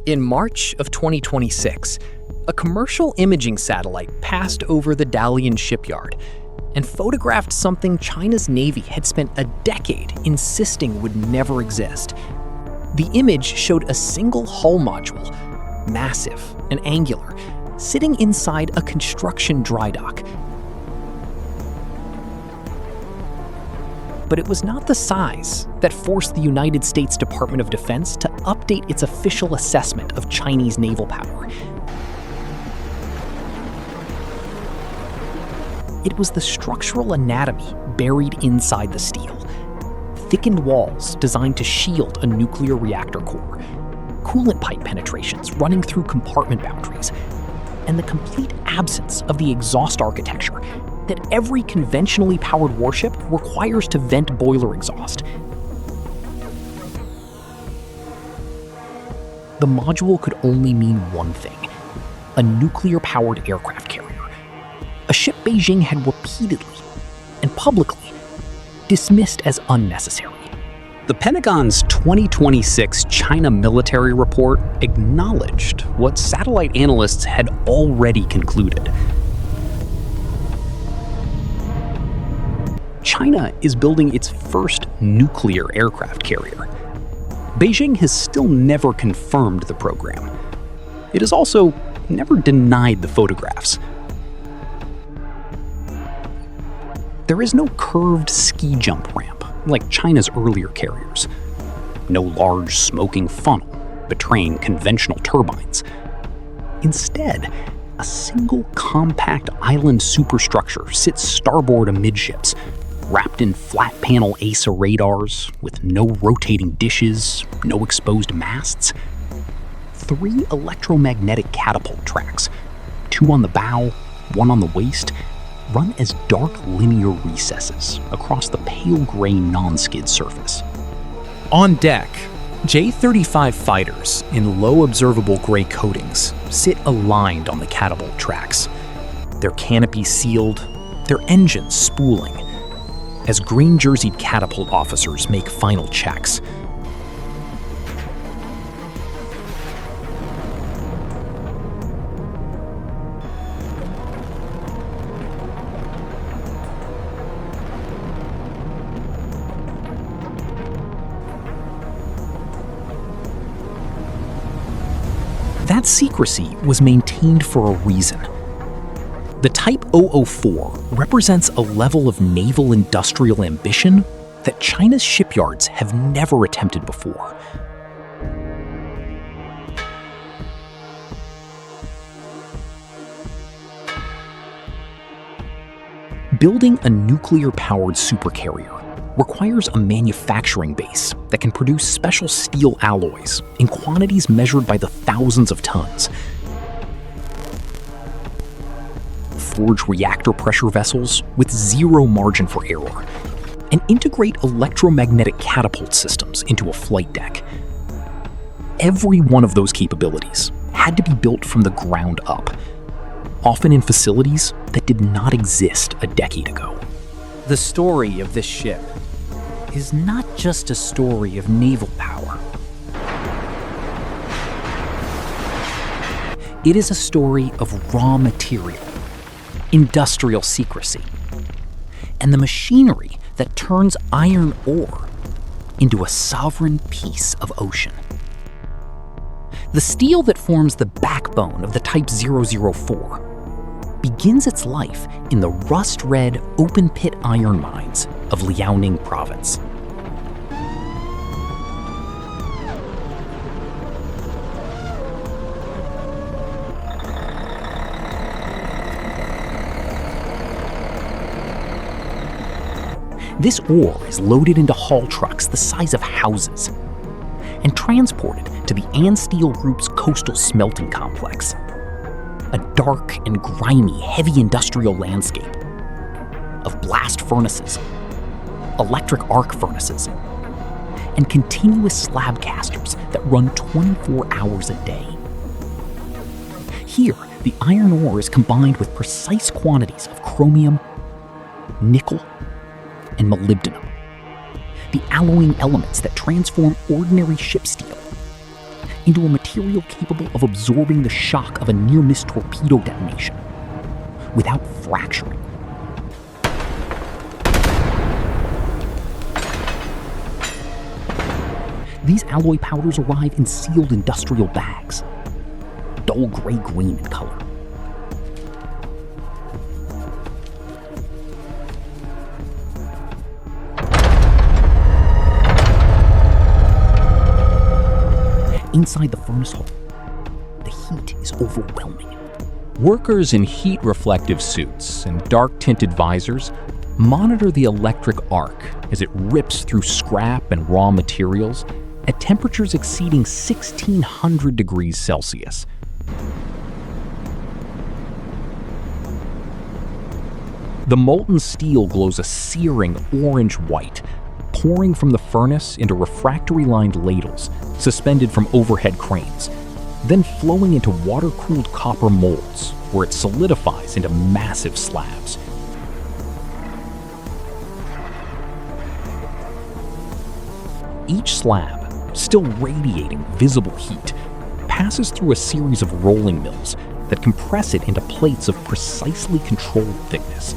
In March of 2026, a commercial imaging satellite passed over the Dalian Shipyard and photographed something China's Navy had spent a decade insisting would never exist. The image showed a single hull module, massive and angular, sitting inside a construction dry dock. But it was not the size that forced the United States Department of Defense to update its official assessment of Chinese naval power. It was the structural anatomy buried inside the steel. Thickened walls designed to shield a nuclear reactor core, coolant pipe penetrations running through compartment boundaries, and the complete absence of the exhaust architecture that every conventionally powered warship requires to vent boiler exhaust. The module could only mean one thing: a nuclear-powered aircraft carrier. A ship Beijing had repeatedly and publicly dismissed as unnecessary. The Pentagon's 2026 China military report acknowledged what satellite analysts had already concluded. China is building its first nuclear aircraft carrier. Beijing has still never confirmed the program. It has also never denied the photographs. There is no curved ski jump ramp like China's earlier carriers. No large smoking funnel betraying conventional turbines. Instead, a single compact island superstructure sits starboard amidships, wrapped in flat panel ASA radars with no rotating dishes, no exposed masts. 3 electromagnetic catapult tracks, 2 on the bow, 1 on the waist, run as dark linear recesses across the pale gray non-skid surface. On deck, J-35 fighters in low observable gray coatings sit aligned on the catapult tracks, their canopies sealed, their engines spooling, as green-jerseyed catapult officers make final checks. That secrecy was maintained for a reason. The Type 004 represents a level of naval industrial ambition that China's shipyards have never attempted before. Building a nuclear-powered supercarrier requires a manufacturing base that can produce special steel alloys in quantities measured by the thousands of tons. Forge reactor pressure vessels with zero margin for error, and integrate electromagnetic catapult systems into a flight deck. Every one of those capabilities had to be built from the ground up, often in facilities that did not exist a decade ago. The story of this ship is not just a story of naval power. It is a story of raw material, industrial secrecy, and the machinery that turns iron ore into a sovereign piece of ocean. The steel that forms the backbone of the Type 004 begins its life in the rust-red open-pit iron mines of Liaoning province. This ore is loaded into haul trucks the size of houses and transported to the Ansteel Group's coastal smelting complex, a dark and grimy heavy industrial landscape of blast furnaces, electric arc furnaces, and continuous slab casters that run 24 hours a day. Here, the iron ore is combined with precise quantities of chromium, nickel, and molybdenum, the alloying elements that transform ordinary ship steel into a material material capable of absorbing the shock of a near-miss torpedo detonation without fracturing. These alloy powders arrive in sealed industrial bags, dull gray-green in color. Inside the furnace hall, the heat is overwhelming. Workers in heat-reflective suits and dark-tinted visors monitor the electric arc as it rips through scrap and raw materials at temperatures exceeding 1,600 degrees Celsius. The molten steel glows a searing orange-white, pouring from the furnace into refractory-lined ladles suspended from overhead cranes, then flowing into water-cooled copper molds where it solidifies into massive slabs. Each slab, still radiating visible heat, passes through a series of rolling mills that compress it into plates of precisely controlled thickness.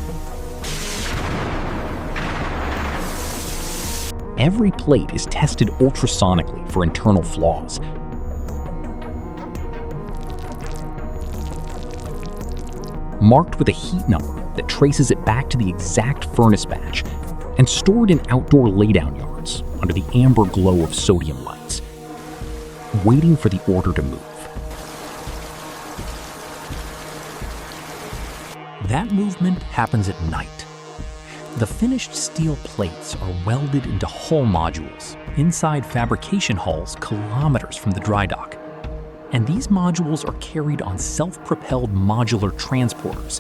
Every plate is tested ultrasonically for internal flaws. Marked with a heat number that traces it back to the exact furnace batch, and stored in outdoor laydown yards under the amber glow of sodium lights, waiting for the order to move. That movement happens at night. The finished steel plates are welded into hull modules inside fabrication halls kilometers from the dry dock. And these modules are carried on self-propelled modular transporters.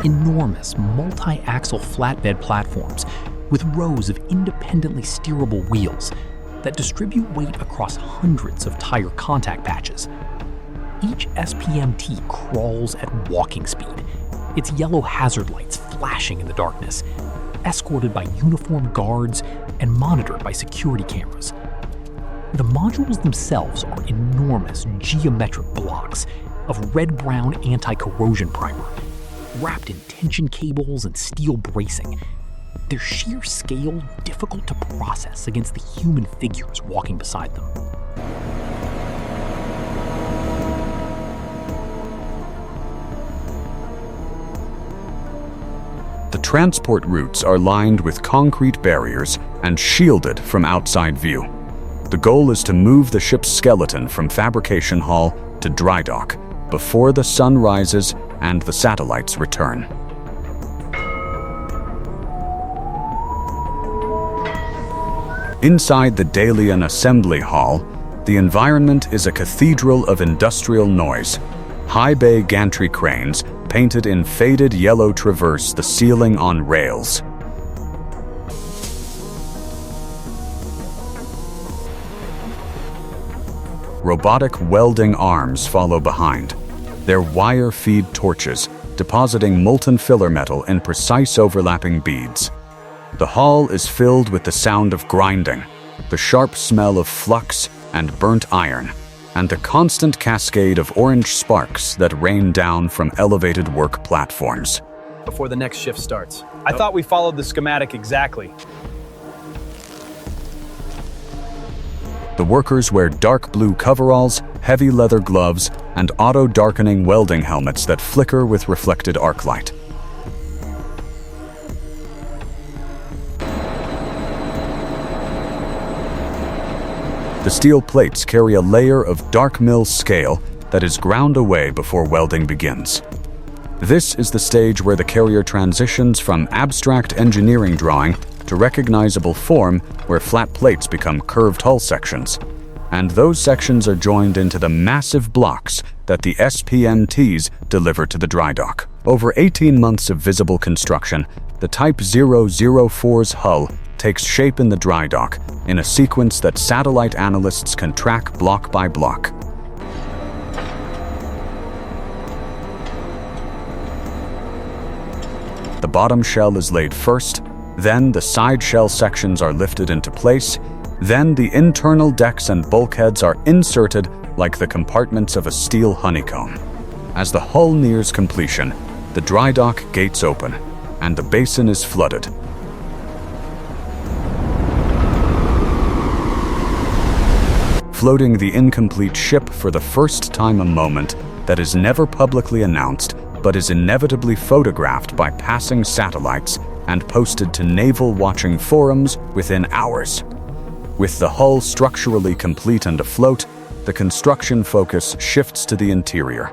Enormous multi-axle flatbed platforms with rows of independently steerable wheels that distribute weight across hundreds of tire contact patches. Each SPMT crawls at walking speed, its yellow hazard lights flashing in the darkness, escorted by uniformed guards and monitored by security cameras. The modules themselves are enormous geometric blocks of red-brown anti-corrosion primer, wrapped in tension cables and steel bracing, their sheer scale difficult to process against the human figures walking beside them. The transport routes are lined with concrete barriers and shielded from outside view. The goal is to move the ship's skeleton from fabrication hall to dry dock before the sun rises and the satellites return. Inside the Dalian assembly hall, the environment is a cathedral of industrial noise. High bay gantry cranes painted in faded yellow traverse the ceiling on rails. Robotic welding arms follow behind, their wire-feed torches depositing molten filler metal in precise overlapping beads. The hall is filled with the sound of grinding, the sharp smell of flux and burnt iron, and the constant cascade of orange sparks that rain down from elevated work platforms. Before the next shift starts. I thought we followed the schematic exactly. The workers wear dark blue coveralls, heavy leather gloves, and auto-darkening welding helmets that flicker with reflected arc light. The steel plates carry a layer of dark mill scale that is ground away before welding begins. This is the stage where the carrier transitions from abstract engineering drawing to recognizable form, where flat plates become curved hull sections. And those sections are joined into the massive blocks that the SPMTs deliver to the dry dock. Over 18 months of visible construction, the Type 004's hull takes shape in the dry dock in a sequence that satellite analysts can track block by block. The bottom shell is laid first, Then the side shell sections are lifted into place. Then the internal decks and bulkheads are inserted like the compartments of a steel honeycomb. As the hull nears completion, the dry dock gates open, and the basin is flooded. Floating the incomplete ship for the first time, a moment that is never publicly announced but is inevitably photographed by passing satellites and posted to naval watching forums within hours. With the hull structurally complete and afloat, the construction focus shifts to the interior.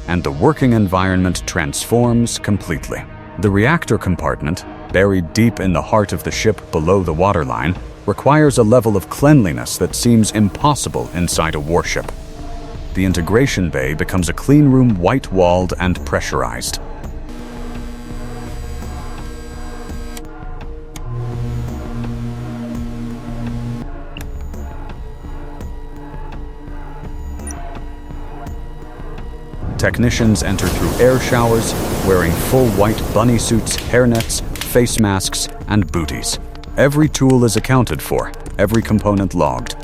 And the working environment transforms completely. The reactor compartment, buried deep in the heart of the ship below the waterline, requires a level of cleanliness that seems impossible inside a warship. The integration bay becomes a cleanroom, white-walled and pressurized. Technicians enter through air showers, wearing full white bunny suits, hairnets, face masks, and booties. Every tool is accounted for, every component logged.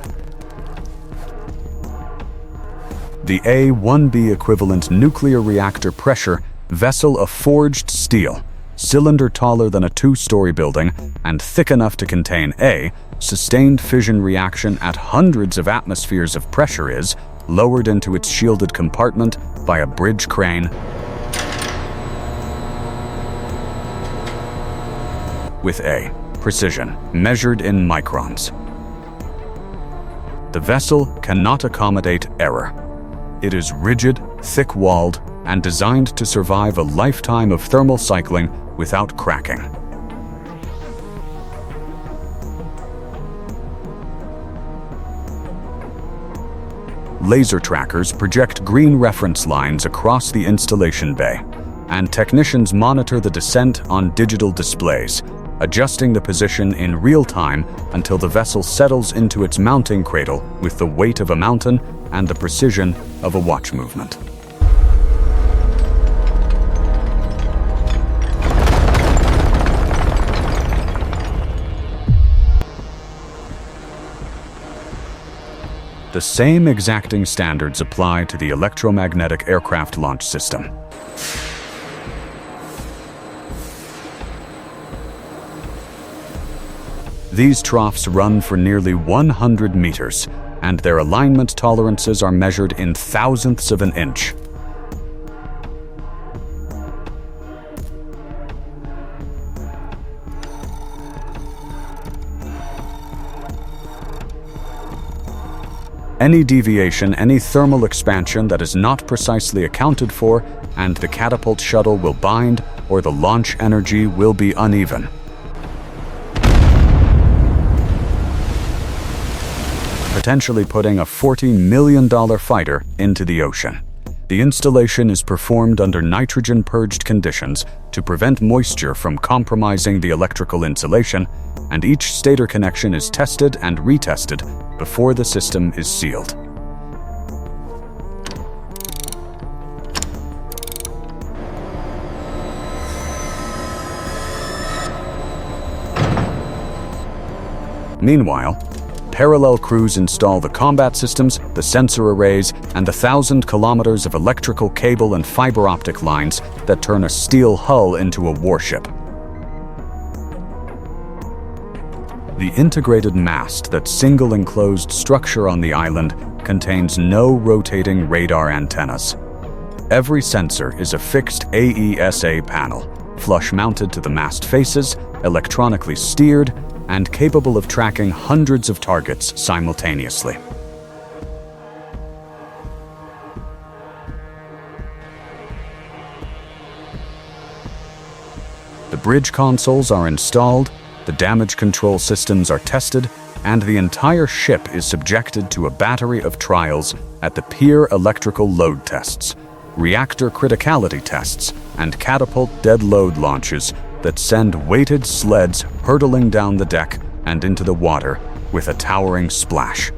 The A-1B equivalent nuclear reactor pressure vessel of forged steel, cylinder taller than a two-story building, and thick enough to contain a sustained fission reaction at hundreds of atmospheres of pressure is lowered into its shielded compartment by a bridge crane with a precision measured in microns. The vessel cannot accommodate error. It is rigid, thick-walled, and designed to survive a lifetime of thermal cycling without cracking. Laser trackers project green reference lines across the installation bay, and technicians monitor the descent on digital displays, adjusting the position in real time until the vessel settles into its mounting cradle with the weight of a mountain and the precision of a watch movement. The same exacting standards apply to the electromagnetic aircraft launch system. These troughs run for nearly 100 meters, and their alignment tolerances are measured in thousandths of an inch. Any deviation, any thermal expansion that is not precisely accounted for, and the catapult shuttle will bind, or the launch energy will be uneven. Potentially putting a $40 million fighter into the ocean. The installation is performed under nitrogen-purged conditions to prevent moisture from compromising the electrical insulation, and each stator connection is tested and retested before the system is sealed. Meanwhile, parallel crews install the combat systems, the sensor arrays, and the 1,000 kilometers of electrical cable and fiber optic lines that turn a steel hull into a warship. The integrated mast, that single enclosed structure on the island, contains no rotating radar antennas. Every sensor is a fixed AESA panel, flush-mounted to the mast faces, electronically steered, and capable of tracking hundreds of targets simultaneously. The bridge consoles are installed, the damage control systems are tested, and the entire ship is subjected to a battery of trials at the pier electrical load tests, reactor criticality tests, and catapult dead load launches that send weighted sleds hurtling down the deck and into the water with a towering splash.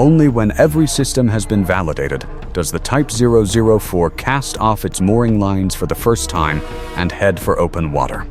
Only when every system has been validated does the Type 004 cast off its mooring lines for the first time and head for open water.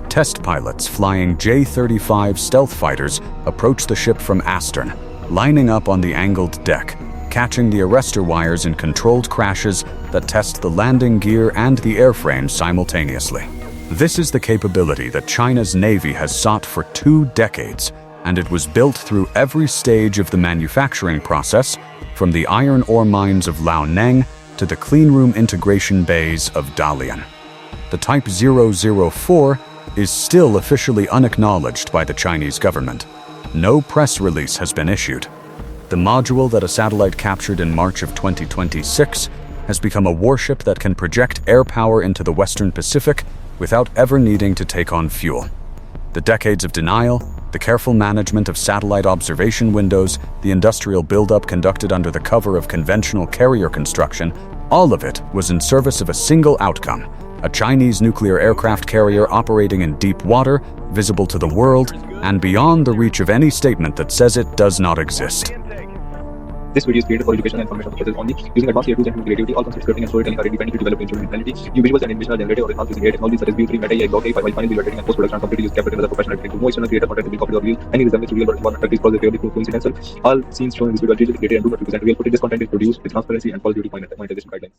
Test pilots flying J-35 stealth fighters approach the ship from astern, lining up on the angled deck, catching the arrestor wires in controlled crashes that test the landing gear and the airframe simultaneously. This is the capability that China's Navy has sought for 2 decades, and it was built through every stage of the manufacturing process, from the iron ore mines of Liaoning to the cleanroom integration bays of Dalian. The Type 004 is still officially unacknowledged by the Chinese government. No press release has been issued. The module that a satellite captured in March of 2026 has become a warship that can project air power into the Western Pacific without ever needing to take on fuel. The decades of denial, the careful management of satellite observation windows, the industrial buildup conducted under the cover of conventional carrier construction, all of it was in service of a single outcome: a Chinese nuclear aircraft carrier operating in deep water, visible to the world, and beyond the reach of any statement that says it does not exist. This video is created for educational and informational purposes only. Using advanced tools and human creativity, all concepts scripting and storytelling are independently developed into intelligently. New visuals and animation are generated or enhanced using AI technology such as View 3, Meta AI, Block AI, while final video editing and post-production are completely used captured as a professional editing. No external creator content will be copied or used. Any resemblance to real world environment is purely coincidental. All scenes shown in this video are digitally created and do not represent real footage. This content is produced with transparency and quality monetization guidelines.